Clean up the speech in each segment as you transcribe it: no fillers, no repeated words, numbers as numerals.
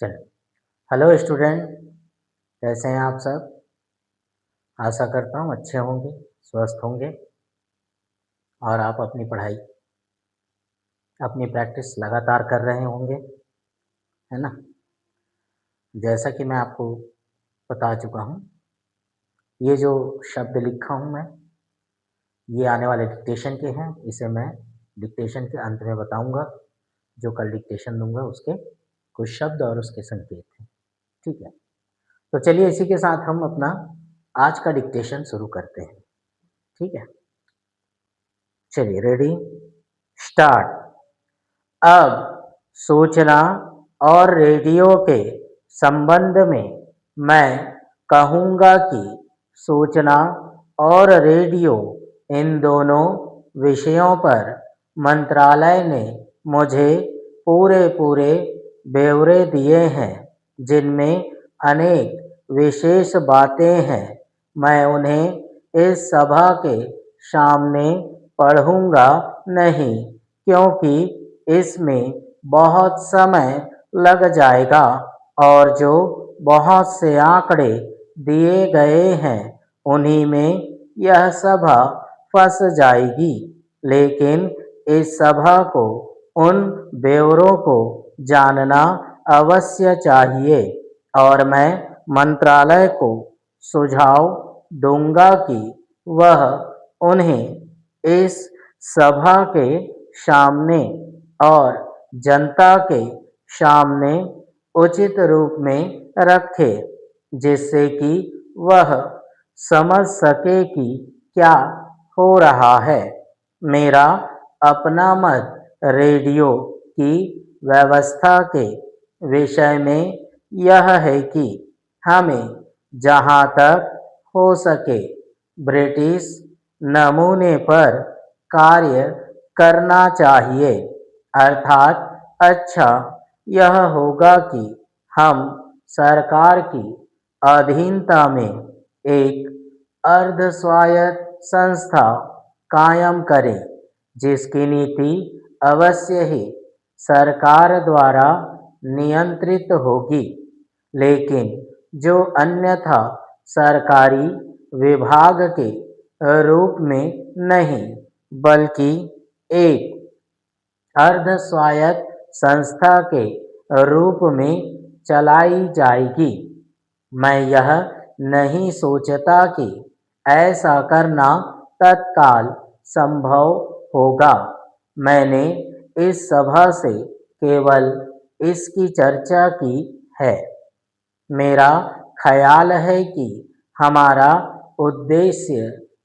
चलिए। Hello student, कैसे हैं आप सब? आशा करता हूँ अच्छे होंगे, स्वस्थ होंगे और आप अपनी पढ़ाई, अपनी प्रैक्टिस लगातार कर रहे होंगे, है ना? जैसा कि मैं आपको बता चुका हूँ, ये जो शब्द लिखा हूँ मैं, ये आने वाले डिक्टेशन के हैं। इसे मैं डिक्टेशन के अंत में बताऊँगा। जो कल डिक्टेशन दूँगा उसके कुछ शब्द और उसके संकेत हैं, ठीक है? तो चलिए इसी के साथ हम अपना आज का डिक्टेशन शुरू करते हैं, ठीक है? चलिए रेडी, स्टार्ट। अब सूचना और रेडियो के संबंध में मैं कहूँगा कि सूचना और रेडियो इन दोनों विषयों पर मंत्रालय ने मुझे पूरे पूरे ब्यौरे दिए हैं, जिनमें अनेक विशेष बातें हैं। मैं उन्हें इस सभा के सामने पढ़ूँगा नहीं, क्योंकि इसमें बहुत समय लग जाएगा और जो बहुत से आंकड़े दिए गए हैं उन्हीं में यह सभा फंस जाएगी। लेकिन इस सभा को उन ब्यौरों को जानना अवश्य चाहिए और मैं मंत्रालय को सुझाव दूंगा कि वह उन्हें इस सभा के सामने और जनता के सामने उचित रूप में रखे, जिससे कि वह समझ सके कि क्या हो रहा है। मेरा अपना मत रेडियो की व्यवस्था के विषय में यह है कि हमें जहाँ तक हो सके ब्रिटिश नमूने पर कार्य करना चाहिए। अर्थात अच्छा यह होगा कि हम सरकार की अधीनता में एक अर्ध स्वायत्त संस्था कायम करें, जिसकी नीति अवश्य ही सरकार द्वारा नियंत्रित होगी, लेकिन जो अन्यथा सरकारी विभाग के रूप में नहीं बल्कि एक अर्ध स्वायत्त संस्था के रूप में चलाई जाएगी। मैं यह नहीं सोचता कि ऐसा करना तत्काल संभव होगा। मैंने इस सभा से केवल इसकी चर्चा की है। मेरा ख्याल है कि हमारा उद्देश्य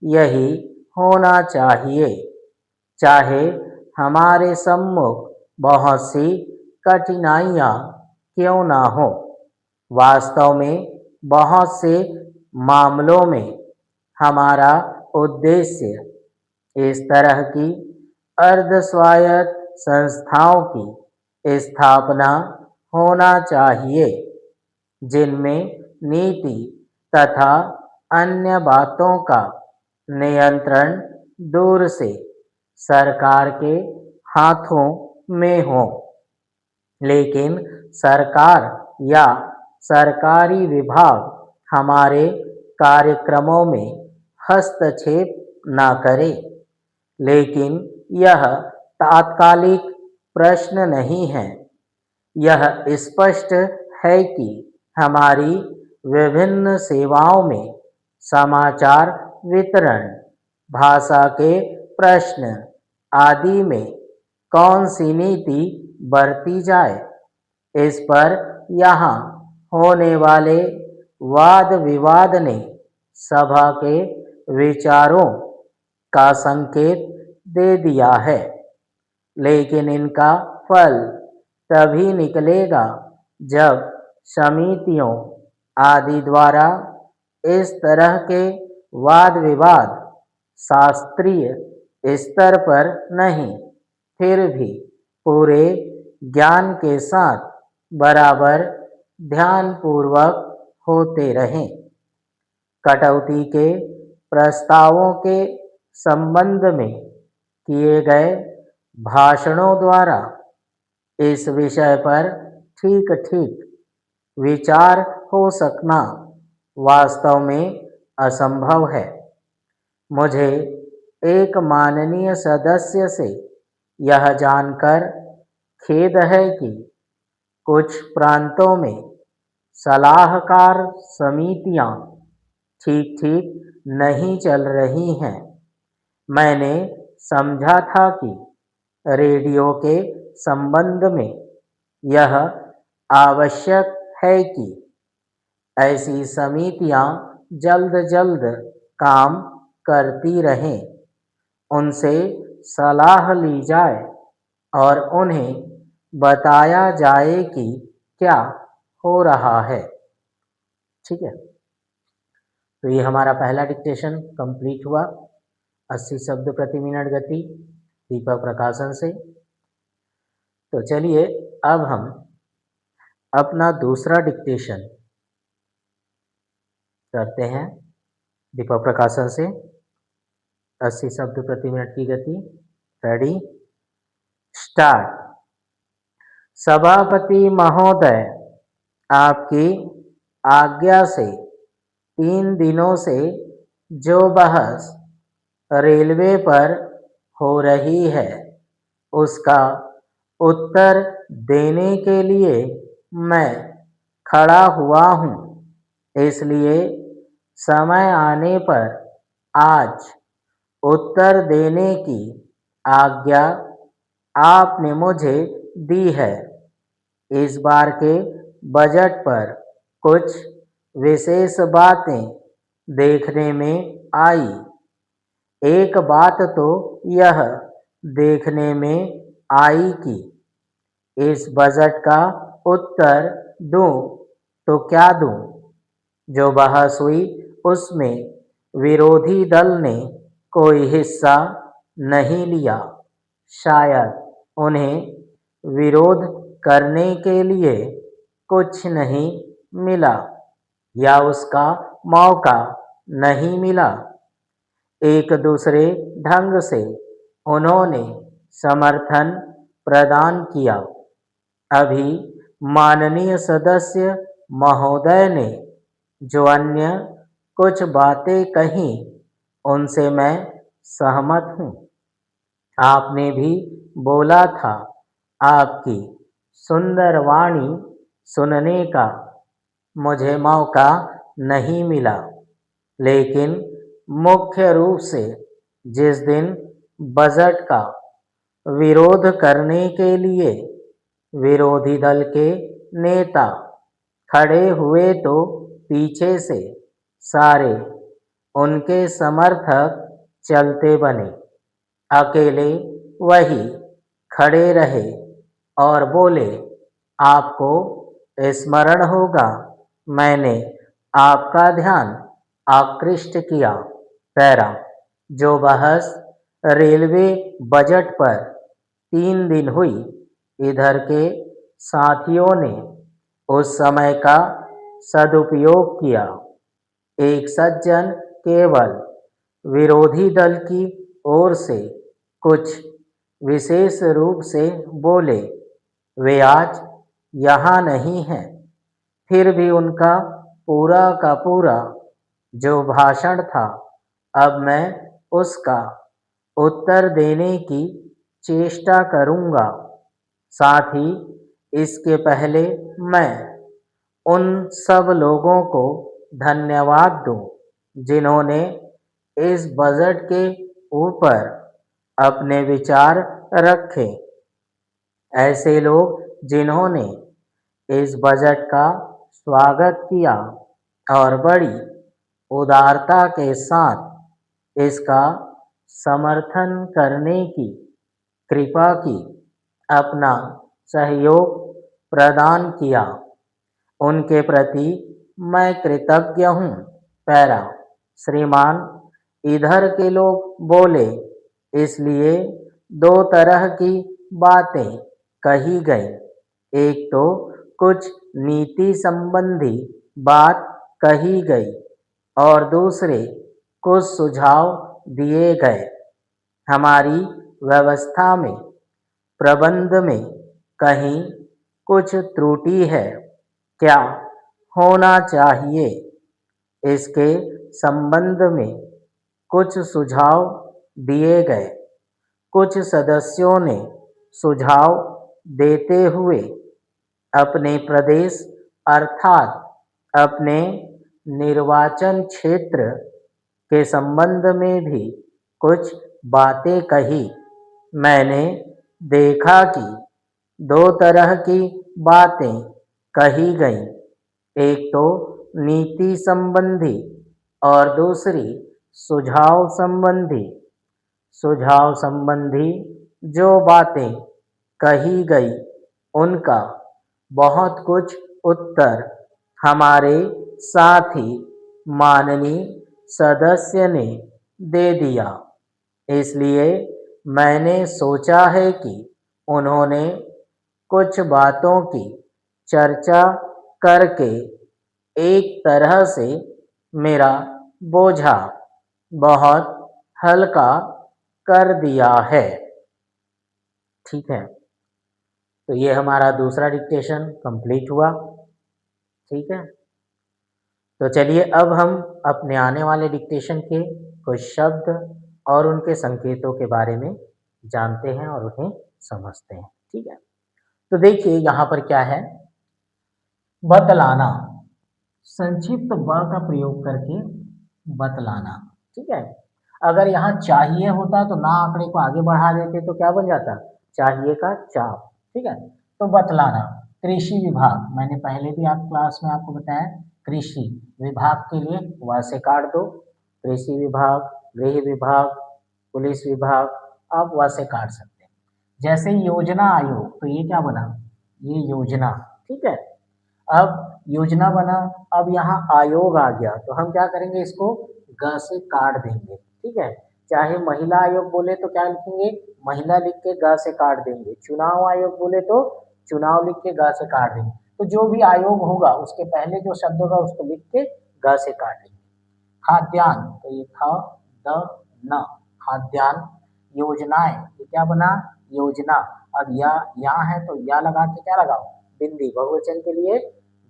यही होना चाहिए, चाहे हमारे सम्मुख बहुत सी कठिनाइयाँ क्यों ना हो। वास्तव में बहुत से मामलों में हमारा उद्देश्य इस तरह की अर्ध स्वायत्त संस्थाओं की स्थापना होना चाहिए, जिनमें नीति तथा अन्य बातों का नियंत्रण दूर से सरकार के हाथों में हो, लेकिन सरकार या सरकारी विभाग हमारे कार्यक्रमों में हस्तक्षेप न करे। लेकिन यह तात्कालिक प्रश्न नहीं है। यह स्पष्ट है कि हमारी विभिन्न सेवाओं में समाचार वितरण, भाषा के प्रश्न आदि में कौन सी नीति बरती जाए, इस पर यहाँ होने वाले वाद विवाद ने सभा के विचारों का संकेत दे दिया है। लेकिन इनका फल तभी निकलेगा जब समितियों आदि द्वारा इस तरह के वाद विवाद शास्त्रीय स्तर पर नहीं, फिर भी पूरे ज्ञान के साथ बराबर ध्यानपूर्वक होते रहें। कटौती के प्रस्तावों के संबंध में किए गए भाषणों द्वारा इस विषय पर ठीक ठीक विचार हो सकना वास्तव में असंभव है। मुझे एक माननीय सदस्य से यह जानकर खेद है कि कुछ प्रांतों में सलाहकार समितियां ठीक-ठीक नहीं चल रही हैं। मैंने समझा था कि रेडियो के संबंध में यह आवश्यक है कि ऐसी समितियां जल्द-जल्द काम करती रहें, उनसे सलाह ली जाए और उन्हें बताया जाए कि क्या हो रहा है। ठीक है, तो ये हमारा पहला डिक्टेशन कंप्लीट हुआ 80 शब्द प्रति मिनट गति दीपक प्रकाशन से। तो चलिए अब हम अपना दूसरा डिक्टेशन करते हैं दीपक प्रकाशन से। 80 शब्द प्रति मिनट की गति। Ready, start. सभापति महोदय, आपकी आज्ञा से 3 दिनों से जो बहस रेलवे पर हो रही है उसका उत्तर देने के लिए मैं खड़ा हुआ हूँ। इसलिए समय आने पर आज उत्तर देने की आज्ञा आपने मुझे दी है। इस बार के बजट पर कुछ विशेष बातें देखने में आई। एक बात तो यह देखने में आई कि इस बजट का उत्तर दूं तो क्या दूं। जो बहस हुई उसमें विरोधी दल ने कोई हिस्सा नहीं लिया। शायद उन्हें विरोध करने के लिए कुछ नहीं मिला या उसका मौका नहीं मिला। एक दूसरे ढंग से उन्होंने समर्थन प्रदान किया। अभी माननीय सदस्य महोदय ने जो अन्य कुछ बातें कही उनसे मैं सहमत हूँ। आपने भी बोला था आपकी सुंदर वाणी सुनने का मुझे मौका नहीं मिला, लेकिन मुख्य रूप से जिस दिन बजट का विरोध करने के लिए विरोधी दल के नेता खड़े हुए तो पीछे से सारे उनके समर्थक चलते बने। अकेले वही खड़े रहे और बोले, आपको स्मरण होगा मैंने आपका ध्यान आकृष्ट किया। पैरा, जो बहस रेलवे बजट पर 3 दिन हुई, इधर के साथियों ने उस समय का सदुपयोग किया। एक सज्जन केवल विरोधी दल की ओर से कुछ विशेष रूप से बोले। वे आज यहाँ नहीं हैं, फिर भी उनका पूरा का पूरा जो भाषण था, अब मैं उसका उत्तर देने की चेष्टा करूँगा। साथ ही इसके पहले मैं उन सब लोगों को धन्यवाद दूँ जिन्होंने इस बजट के ऊपर अपने विचार रखे। ऐसे लोग जिन्होंने इस बजट का स्वागत किया और बड़ी उदारता के साथ इसका समर्थन करने की कृपा की, अपना सहयोग प्रदान किया, उनके प्रति मैं कृतज्ञ हूँ। पैरा, श्रीमान, इधर के लोग बोले, इसलिए 2 तरह की बातें कही गई। एक तो कुछ नीति संबंधी बात कही गई और दूसरे कुछ सुझाव दिए गए। हमारी व्यवस्था में, प्रबंध में कहीं कुछ त्रुटि है क्या? होना चाहिए। इसके संबंध में कुछ सुझाव दिए गए। कुछ सदस्यों ने सुझाव देते हुए अपने प्रदेश अर्थात अपने निर्वाचन क्षेत्र के संबंध में भी कुछ बातें कही। मैंने देखा कि दो तरह की बातें कही गईं, एक तो नीति संबंधी और दूसरी सुझाव संबंधी। सुझाव संबंधी जो बातें कही गई उनका बहुत कुछ उत्तर हमारे साथी माननीय सदस्य ने दे दिया। इसलिए मैंने सोचा है कि उन्होंने कुछ बातों की चर्चा करके एक तरह से मेरा बोझा बहुत हल्का कर दिया है। ठीक है, तो ये हमारा दूसरा डिक्टेशन कंप्लीट हुआ। ठीक है, तो चलिए अब हम अपने आने वाले डिक्टेशन के कुछ शब्द और उनके संकेतों के बारे में जानते हैं और उन्हें समझते हैं। ठीक है, तो देखिए यहाँ पर क्या है, बतलाना, संक्षिप्त ब का प्रयोग करके बतलाना। ठीक है, अगर यहाँ चाहिए होता तो ना आंकड़े को आगे बढ़ा देते तो क्या बन जाता, चाहिए का चाप। ठीक है, तो बतलाना, कृषि विभाग, मैंने पहले भी आप क्लास में आपको बताया, कृषि विभाग के लिए व से काट दो, कृषि विभाग, गृह विभाग, पुलिस विभाग, आप व से काट सकते हैं। जैसे योजना आयोग, तो ये क्या बना, ये योजना। ठीक है, अब योजना बना, अब यहाँ आयोग आ गया तो हम क्या करेंगे, इसको ग से काट देंगे। ठीक है, चाहे महिला आयोग बोले तो क्या लिखेंगे, महिला लिख के ग से काट देंगे। चुनाव आयोग बोले तो चुनाव लिख के ग से काट देंगे। तो जो भी आयोग होगा उसके पहले जो शब्द होगा उसको लिख के ग से काट देंगे। खाद्यान्न, तो ये ख द न, खाद्यान्न। योजनाएं, ये क्या बना, योजना। अब या है तो या लगा के क्या लगाओ, बिंदी, बहुवचन के लिए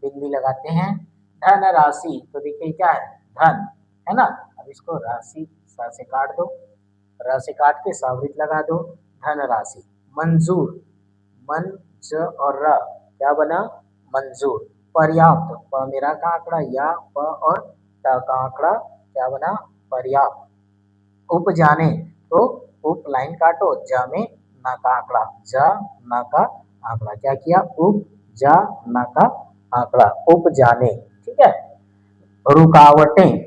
बिंदी लगाते हैं। धन राशि, तो देखिए क्या है, धन है ना, अब इसको राशि सा से काट दो, र से काट के सावृत लगा दो, धन राशि। मंजूर, मन ज और र क्या बना, मंजूर। पर्याप्त, प मेरा का आंकड़ा, या प और ट का आंकड़ा क्या बना, पर्याप्त। उपजाने, तो उप लाइन काटो, ज में ना का आंकड़ा, ज ना का आंकड़ा, क्या किया, उप जा ना का आंकड़ा, उपजाने। ठीक है, रुकावटें,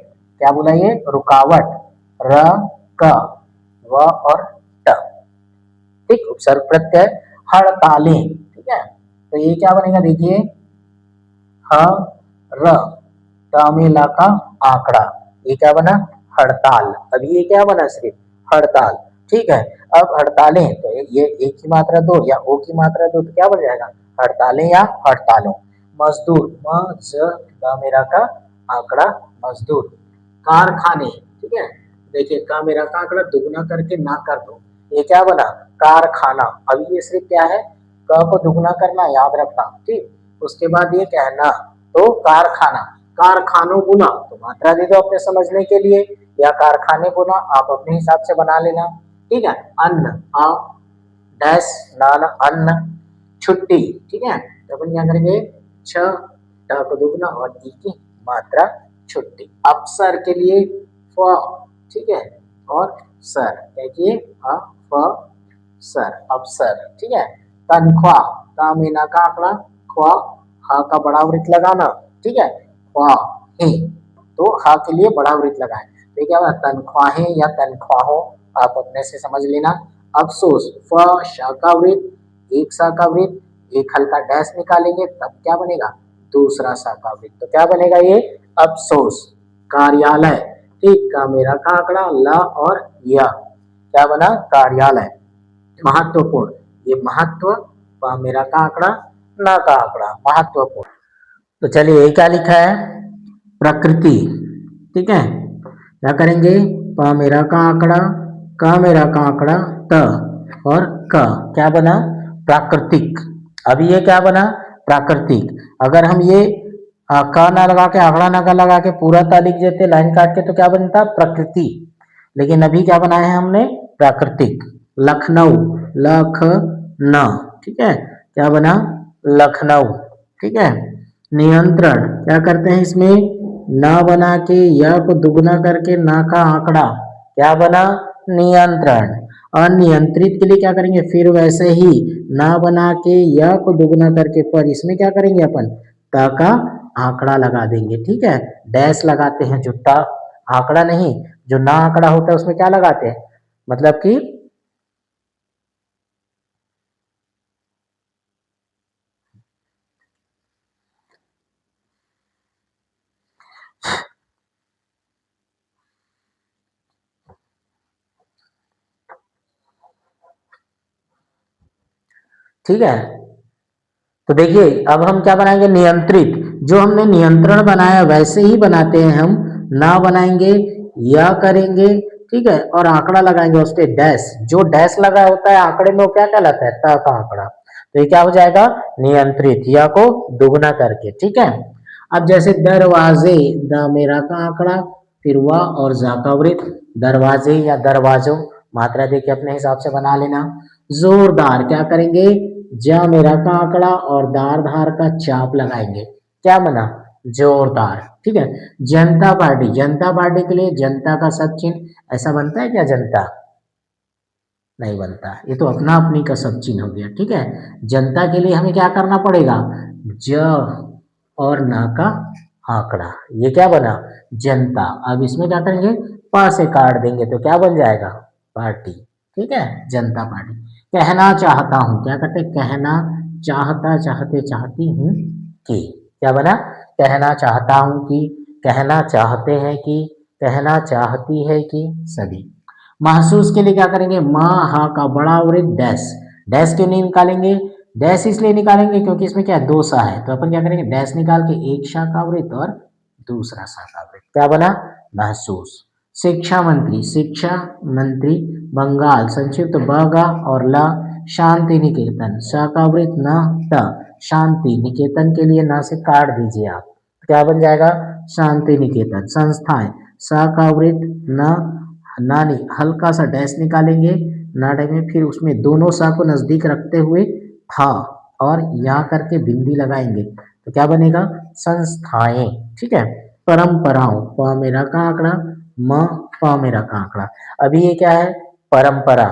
क्या बोला ये, रुकावट, र क व और ट। ठीक, उपसर्ग प्रत्यय। हड़तालें, ठीक है, तो ये क्या बनेगा, देखिए ह र ट में ला का आंकड़ा, ये क्या बना, हड़ताल। अभी ये क्या बना, सिर्फ हड़ताल। ठीक है, अब हड़तालें, तो ये एक की मात्रा दो या ओ की मात्रा दो तो क्या बन जाएगा, हड़तालें या हड़तालों। मजदूर, म ज द मेरा का आंकड़ा, मजदूर। कारखाने, ठीक है, देखिए का मेरा का आंकड़ा दुगना करके ना कर दो, ये क्या बना, कारखाना। अभी ये सिर्फ क्या है, क को दुगना करना, याद रखना। ठीक, उसके बाद ये क्या है, ना, तो कारखाना। कारखानों गुना, तो मात्रा दे दो अपने समझने के लिए, या कारखाने गुना आप अपने हिसाब से बना लेना। ठीक है, अन्न, आ डैश नान अन्न। छुट्टी, ठीक है, तो अपन क्या करेंगे, छ ट को दुगना और ई की मात्रा, छुट्टी। अफसर के लिए फ, ठीक है, और सर, देखिए फ सर, अफसर। ठीक है, तनख्वाह, का मीना का आंकड़ा, ख्वा हा का बड़ा वृत्त लगाना। ठीक है, ख्वा हे, तो हा के लिए बड़ा वृत्त लगाए, तो क्या होगा, तनख्वाहें या तनख्वाहों, आप अपने से समझ लेना। अफसोस, फ श का वृत्त, एक सा का वृत्त, एक हल्का डैश निकालेंगे तब क्या बनेगा, दूसरा सा का वृत्त, तो क्या बनेगा ये, अफसोस। कार्यालय, ठीक, का मेरा का आंकड़ा, ला और या, क्या बना, कार्यालय। महत्वपूर्ण, ये महत्व, प मेरा का आंकड़ा, ना का आंकड़ा, महत्वपूर्ण। तो चलिए ये क्या लिखा है, प्रकृति। ठीक है, क्या करेंगे, प मेरा का आंकड़ा, का मेरा का आंकड़ा, त और क, क्या बना, प्राकृतिक। अभी ये क्या बना, प्राकृतिक। अगर हम ये क ना लगा के आंकड़ा ना का लगा के पूरा ता लिख देते लाइन काट के तो क्या बनता प्रकृति। लेकिन अभी क्या बनाया है हमने प्राकृतिक। लखनऊ, लख न, ठीक है, क्या बना लखनऊ, ठीक है। नियंत्रण क्या करते हैं इसमें, ना बना के या को दुगना करके ना का आंकड़ा, क्या बना नियंत्रण। अनियंत्रित के लिए क्या करेंगे, फिर वैसे ही ना बना के या को दुगना करके पर इसमें क्या करेंगे अपन ता का आंकड़ा लगा देंगे, ठीक है। डैश लगाते हैं जो ता आंकड़ा नहीं, जो ना आंकड़ा होता है उसमें क्या लगाते हैं, मतलब कि ठीक है। तो देखिए अब हम क्या बनाएंगे नियंत्रित, जो हमने नियंत्रण बनाया वैसे ही बनाते हैं हम, ना बनाएंगे या करेंगे, ठीक है, और आंकड़ा लगाएंगे उस पे डैश, जो डैश लगा होता है आंकड़े में वो क्या कहलाता है ता का आंकड़ा। तो ये क्या हो जाएगा नियंत्रित, या को दुगना करके, ठीक है। अब जैसे दरवाजे, द मेरा का आंकड़ा, फिर वाह और जा का वृत्त, दरवाजे या दरवाजों, मात्रा देखिए अपने हिसाब से बना लेना। जोरदार क्या करेंगे, जा मेरा का आंकड़ा और दार धार का चाप लगाएंगे, क्या बना जोरदार, ठीक है। जनता पार्टी, जनता पार्टी के लिए जनता का सब चिन्ह ऐसा बनता है क्या जनता, नहीं बनता, ये तो अपना अपनी का सब चिन्ह हो गया, ठीक है। जनता के लिए हमें क्या करना पड़ेगा, ज और ना का आंकड़ा, ये क्या बना जनता। अब इसमें क्या करेंगे पा से काट देंगे तो क्या बन जाएगा पार्टी, ठीक है, जनता पार्टी। कहना चाहता हूं, क्या करते कहना चाहता चाहते चाहती हूँ कि, क्या बना कहना चाहता हूं कि, कहना चाहते हैं कि, कहना चाहती है कि, सभी। महसूस के लिए क्या करेंगे, माँ हा का बड़ा वृत्त डैश, डैश क्यों नहीं निकालेंगे, डैश इसलिए निकालेंगे क्योंकि इसमें क्या दो सा है, तो अपन क्या करेंगे डैश निकाल के एक शा का वृत्त और दूसरा सा का वृत्त, क्या बना महसूस। शिक्षा मंत्री, शिक्षा मंत्री बंगाल, संक्षिप्त बगा और ला, शांति निकेतन, श का वृत्त न ट, शांति निकेतन के लिए न से काट दीजिए आप, क्या बन जाएगा शांति निकेतन। संस्थाएं, स का वृत्त न, नानी हल्का सा डैश निकालेंगे नाडे में, फिर उसमें दोनों सा को नजदीक रखते हुए था और यहाँ करके बिंदी लगाएंगे तो क्या बनेगा संस्थाएं, ठीक है। परंपराओं, प मेरा का आंकड़ा, म प मेरा का आंकड़ा, अभी ये क्या है परंपरा,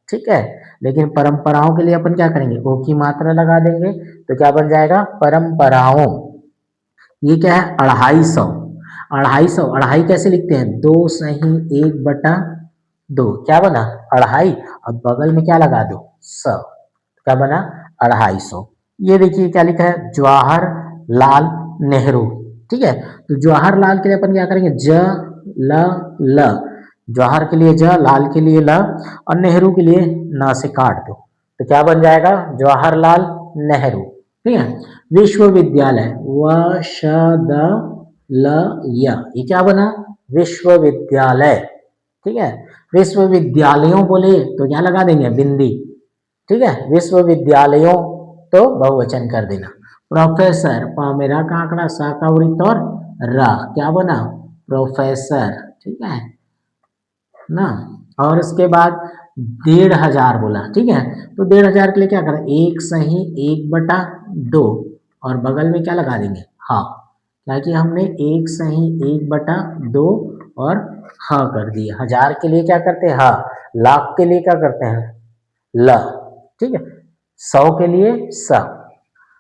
ठीक है। लेकिन परंपराओं के लिए अपन क्या करेंगे ओ की मात्रा लगा देंगे तो क्या बन जाएगा परंपराओं। ये क्या है 250, 250, अढ़ाई कैसे लिखते हैं दो सही एक बटा दो, क्या बना अढ़ाई, अब बगल में क्या लगा दो स, क्या बना 250। ये देखिए क्या लिखा है जवाहरलाल नेहरू, ठीक है। तो जवाहरलाल के लिए अपन क्या करेंगे ज ल ल, जवाहर के लिए ज, लाल के लिए ल और नेहरू के लिए न से काट दो तो क्या बन जाएगा जवाहरलाल नेहरू, ठीक है। विश्वविद्यालय व श द ल य, ये क्या बना विश्वविद्यालय, ठीक है। विश्वविद्यालयों बोले तो क्या लगा देंगे बिंदी, ठीक है। विश्वविद्यालयों तो बहुवचन कर देना। प्रोफेसर प मेरा का आंकड़ा सा का वृत्त और र, क्या बना प्रोफेसर, ठीक है ना। और उसके बाद 1500 बोला, ठीक है। तो 1500 के लिए क्या करें एक सही एक बटा दो और बगल में क्या लगा देंगे हाँ, ताकि हमने एक सही एक बटा दो और हाँ कर दिया। हजार के लिए क्या करते हैं हाँ, लाख के लिए क्या करते हैं ल, ठीक है। 100 के लिए स,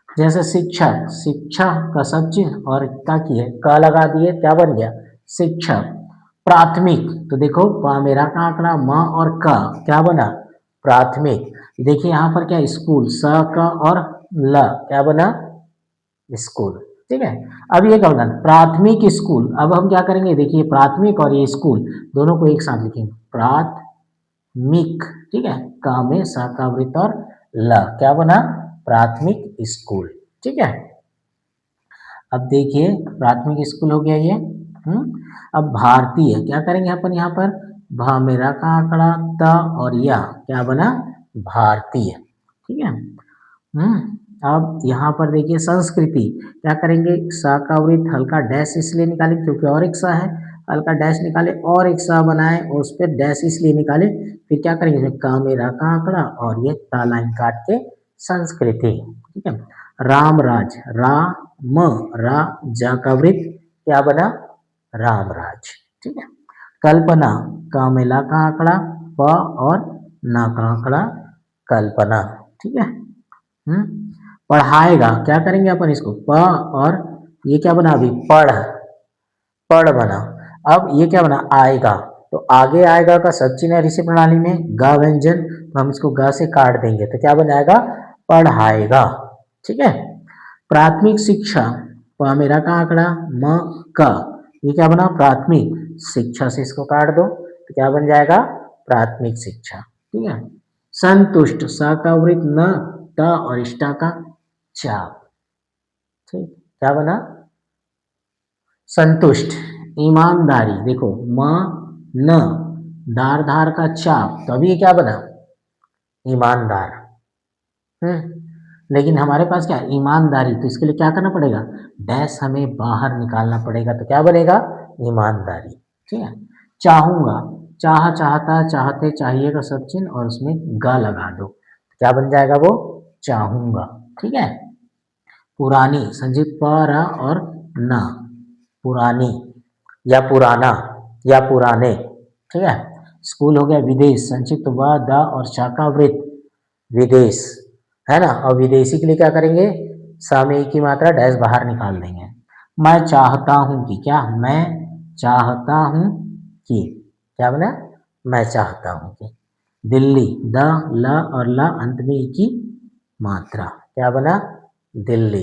जैसे शिक्षक, शिक्षा का सब चिन्ह और का की है क लगा दिए क्या बन गया शिक्षक। प्राथमिक, तो देखो प मेरा का आंकड़ा म और क, क्या बना प्राथमिक। देखिए यहाँ पर क्या स्कूल स क और ल, क्या बना स्कूल, ठीक है। अब ये क्या होगा प्राथमिक स्कूल, अब हम क्या करेंगे देखिए प्राथमिक और ये स्कूल दोनों को एक साथ लिखेंगे प्राथमिक, ठीक है। का में सा का वृत्त और ल, क्या बना प्राथमिक स्कूल, ठीक है। अब देखिए प्राथमिक स्कूल हो गया ये। अब भारतीय क्या करेंगे अपन यहाँ पर भा मेरा का आंकड़ा त और या, क्या बना भारतीय, ठीक है। अब यहाँ पर देखिए संस्कृति, क्या करेंगे, सा का वृत्त हल्का डैश इसलिए निकाले क्योंकि और एक सा है, हल्का डैश निकाले और एक सा बनाए और उस पर डैश इसलिए निकाले, फिर क्या करेंगे इसमें का मेरा का आंकड़ा और ये ता लाइन काट के संस्कृति। ठीक है, रामराज, राम रा जा का वृत्त क्या बना, रामराज। ठीक है, कल्पना, का में ला का आंकड़ा, प और ना का आंकड़ा, कल्पना। ठीक है, पढ़ाएगा, क्या करेंगे अपन इसको प और ये क्या बना अभी पढ़, पढ़ बना। अब ये क्या बना आएगा, तो आगे आएगा का सचिन है ऋषि प्रणाली में गा व्यंजन, तो हम इसको गा से काट देंगे तो क्या बन जाएगा पढ़ाएगा। ठीक है, प्राथमिक शिक्षा, प मेरा का आंकड़ा म का, ये क्या बना प्राथमिक शिक्षा से इसको काट दो तो क्या बन जाएगा प्राथमिक शिक्षा। ठीक है, संतुष्ट, सा का वृत्त न ट और इष्टा का चाप। ठीक, क्या बना संतुष्ट। ईमानदारी, देखो म न दार धार का चाप, तो अभी ये क्या बना ईमानदार। लेकिन हमारे पास क्या है ईमानदारी, तो इसके लिए क्या करना पड़ेगा डैश हमें बाहर निकालना पड़ेगा, तो क्या बनेगा ईमानदारी। ठीक है, चाहूंगा, चाह चाहता चाहते चाहिए का सब चिन्ह और उसमें गा लगा दो, क्या बन जाएगा वो चाहूंगा। ठीक है, पुरानी, संजीव पर और ना, पुरानी या पुराना या पुराने। ठीक है, स्कूल हो गया विदेश, संक्षिप्त व द और शाखा वृत्त विदेश है ना, और विदेशी के लिए क्या करेंगे सामयिक की मात्रा डैश बाहर निकाल देंगे। मैं चाहता हूं कि, क्या मैं चाहता हूं कि, क्या बना मैं चाहता हूं कि। दिल्ली, द ल और ल अंत में की मात्रा, क्या बना दिल्ली।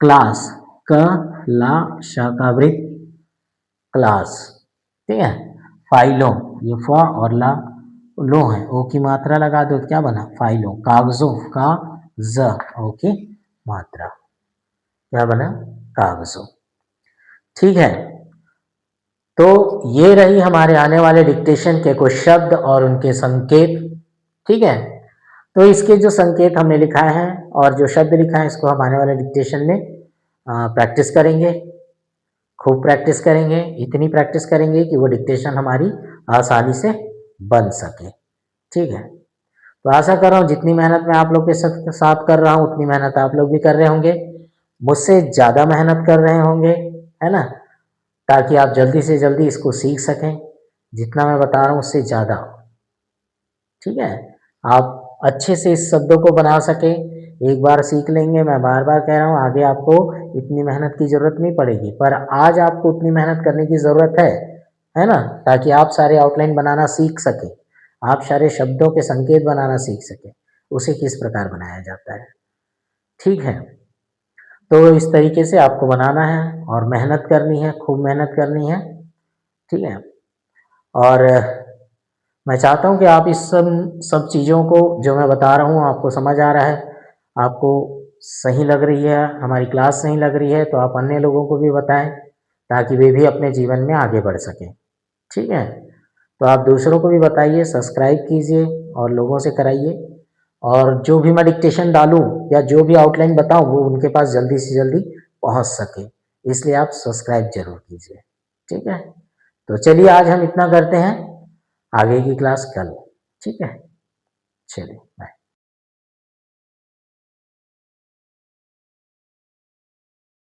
क्लास, क ला श का वृत्त क्लास। ठीक है, फाइलों, ये फ और ला लो है, ओ की मात्रा लगा दो, क्या बना फाइलों। कागजों का ज ओ की मात्रा, क्या बना कागजों। ठीक है, तो ये रही हमारे आने वाले डिक्टेशन के कुछ शब्द और उनके संकेत। ठीक है, तो इसके जो संकेत हमने लिखा है और जो शब्द लिखा है इसको हम आने वाले डिक्टेशन में प्रैक्टिस करेंगे, खूब प्रैक्टिस करेंगे, इतनी प्रैक्टिस करेंगे कि वो डिक्टेशन हमारी आसानी से बन सके। ठीक है, तो आशा कर रहा हूँ जितनी मेहनत मैं आप लोग के साथ कर रहा हूँ उतनी मेहनत आप लोग भी कर रहे होंगे, मुझसे ज़्यादा मेहनत कर रहे होंगे, है ना, ताकि आप जल्दी से जल्दी इसको सीख सकें, जितना मैं बता रहा हूँ उससे ज़्यादा। ठीक है, आप अच्छे से इस शब्दों को बना सकें, एक बार सीख लेंगे, मैं बार बार कह रहा हूँ आगे आपको इतनी मेहनत की ज़रूरत नहीं पड़ेगी, पर आज आपको उतनी मेहनत करने की ज़रूरत है ना, ताकि आप सारे आउटलाइन बनाना सीख सकें, आप सारे शब्दों के संकेत बनाना सीख सकें, उसे किस प्रकार बनाया जाता है। ठीक है, तो इस तरीके से आपको बनाना है और मेहनत करनी है, खूब मेहनत करनी है। ठीक है, और मैं चाहता हूँ कि आप इस सब चीज़ों को जो मैं बता रहा हूँ आपको समझ आ रहा है, आपको सही लग रही है, हमारी क्लास सही लग रही है, तो आप अन्य लोगों को भी बताएं ताकि वे भी अपने जीवन में आगे बढ़ सकें। ठीक है, तो आप दूसरों को भी बताइए, सब्सक्राइब कीजिए और लोगों से कराइए, और जो भी मैं डिक्टेशन डालूँ या जो भी आउटलाइन बताऊँ वो उनके पास जल्दी से जल्दी पहुँच सके, इसलिए आप सब्सक्राइब जरूर कीजिए। ठीक है, तो चलिए आज हम इतना करते हैं, आगे की क्लास कल। ठीक है, चलिए बाय।